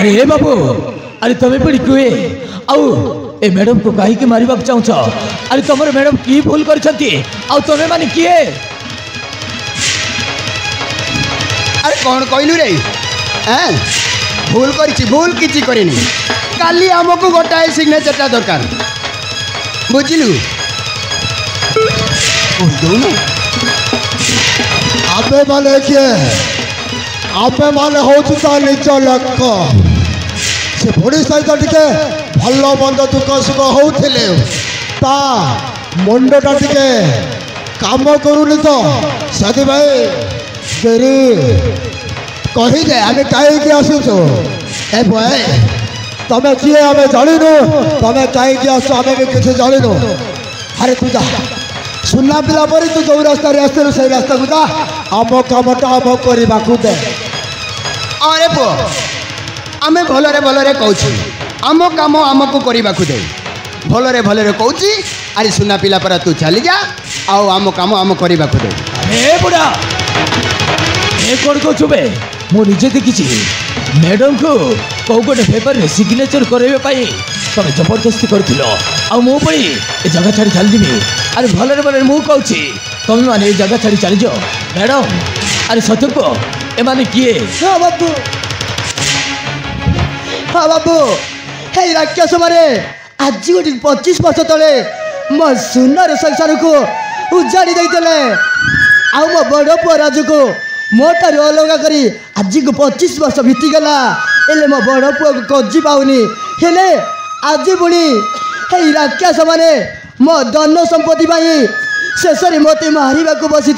अरे बाबू अरे तुम्हें पड़ी कुए आउ ए मैडम को कहीं के मारिबा चाहछ अरे तुमर मैडम की भूल करछंती आउ तुम्हें माने किए अरे कौन कहलु रे हैं भूल करिछि भूल किछि करिनी काली हमको गोटाए सिग्नेचरटा दरकार बुझिलु दोनो आपे माने के आपे माने होछु ता निज लक्ष से भोड़ी सहित टिके भल बंद दुख सुख होउथिले ता मुंडटा टिके काम करूनी तो सदी भाई देरी कही दे आमे काहे के आसुछो ए भाई तमे किए आमे जानिनो तमे काहे के आसो आमे भी किछ जानिनो अरे तू जा सुनना पिला पर तू जो रास्ता रास्ते से रास्ता को जा आम कामटा आम करबा को दे अरे पो आमे भलरे कहूँ आम काम आमको करने को दे भलरे कहूँ अरे सुना पिला पर तू चली जा आओ आम काम आम करने को दे ए बुढ़ा ए कौन कहू बे मु निजे देखी मैडम को कौ गोटे पेपर में सिग्नेचर कराइबा तुम जबरदस्ती कर मुझे ए जगह छाड़ी चली जी अरे भलरे मुझे कहूँ तुम मैंने जगह छाड़ी चली जाओ मैडम अरे सत्य को ए माने किए हाँ बाबू हाँ बाबू हे राक्षस मारे आज गोटे 25 वर्ष तले मो सुंदर संसार को उजाड़ी देते आ मो बड़ पुआ राजू को मो ठार अलग करी आज को 25 वर्ष बीतीगला एले मो बड़ पुआ को खोजी पाऊनी हेले आज पुणी हे राक्षस माने मो धन संपत्ति शेष में मत मारिबा को बसी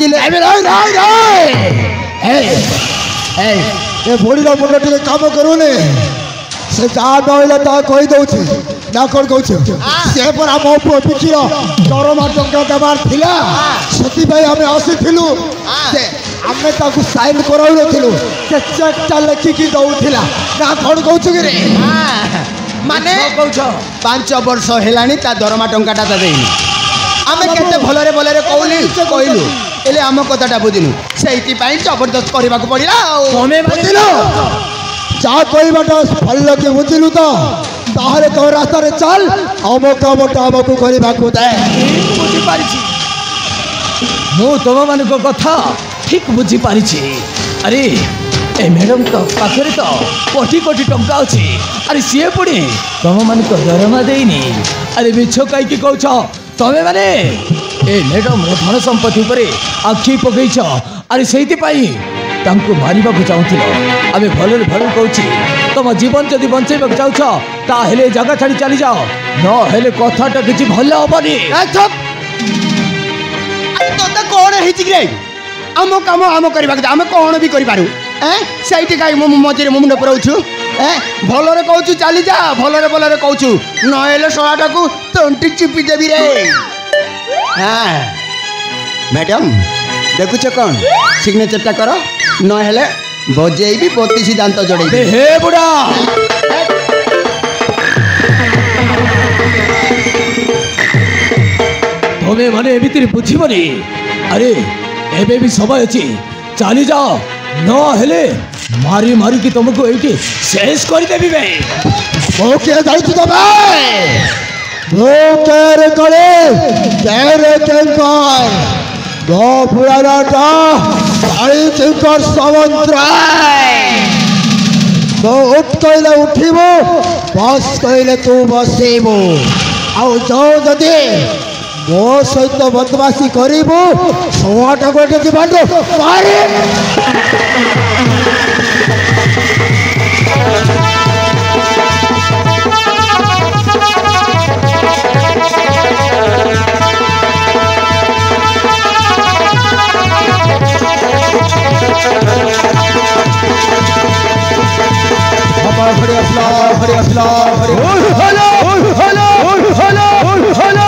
भोड़ी मुंड टे काम करूनी से जहाँ कहला ता कही दौछ ना कौन कहूँ से पर आम पुओ पिठिर दरमा टंका देवार थिला सेति भाई हमें आसीथिलु से आमे ताकू साइन कराउ नथिलु से चेकटा लेखिकी दउथिला ना कौन कहूँ कि रे माने 5 वर्ष हेलानी ता दरमा टंकाटा ता देइनी आमे केते भलरे कहलु एले आम कथाटा बुझिनु सेति पई जबरदस्त करबा को पड़िला तमे बुझिलो जा कहबाटा भल के बुझिलु तो ताहले तो रास्ता रे चल आम कामटा आमको करबा को दे बुझी पारिछि मु तुम मान को कथा ठीक बुझी पारिछि अरे ए मैडम तो पाखरे तो कोटी कोटी टंका अछि अरे सीए पड़ी तुम मान को दरमा देइनी अरे मिछ काई की कहछ तमे माने ए मैडम धन संपत्ति उपरे आखि पकईछ अरे सेति पाई तांको मारिबा को चाहूथिलो आमे भलरे भल कहूछि तुम जीवन जदि बंचेबा को चाहछ ताहेले जगह छाड़ी चली जाओ न हेले कथाटा किछि भल होबनी ए चुप तो त कोन हिचि रे आम काम आम करबा के आमे कोन भी करि पारू ए सेति काई मझे मुंड पराउछु ए भलरे कहूछु चली जा भलरे कहूछु न हेले सोळाटा को तंटी चिपी देबी रे हाँ मैडम देखुच कौन सिग्नेचरटा कर न हेले बजेबी 32 दांत जड़े हे बुढ़ा तुम्हें माने एमिति बुझीबनी अरे एबे भी समय अच्छी चली जाओ न हेले मारी मारी की तुमको एटी शेष कर देबी बे ओ के जाई तो भाई वो केरे करे केरे केंकर दो पुरानाटा आई चिंकर समुद्र तो उठ कहले उठिबो बस कहले तू बसेबो आउ जाओ जदि मो सहित बदमाशी करिबो सोआटा गोटे बांडो मारे ঘড়ি আসলা ঘড়ি হলো হলো হলো হলো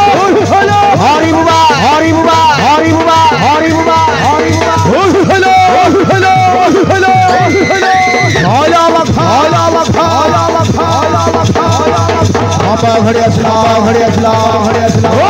হলো হরি বুবা হরি বুবা হরি বুবা হরি বুবা হরি বুবা হলো হলো হলো হলো ঘড়ি আসলা ঘড়ি আসলা ঘড়ি আসলা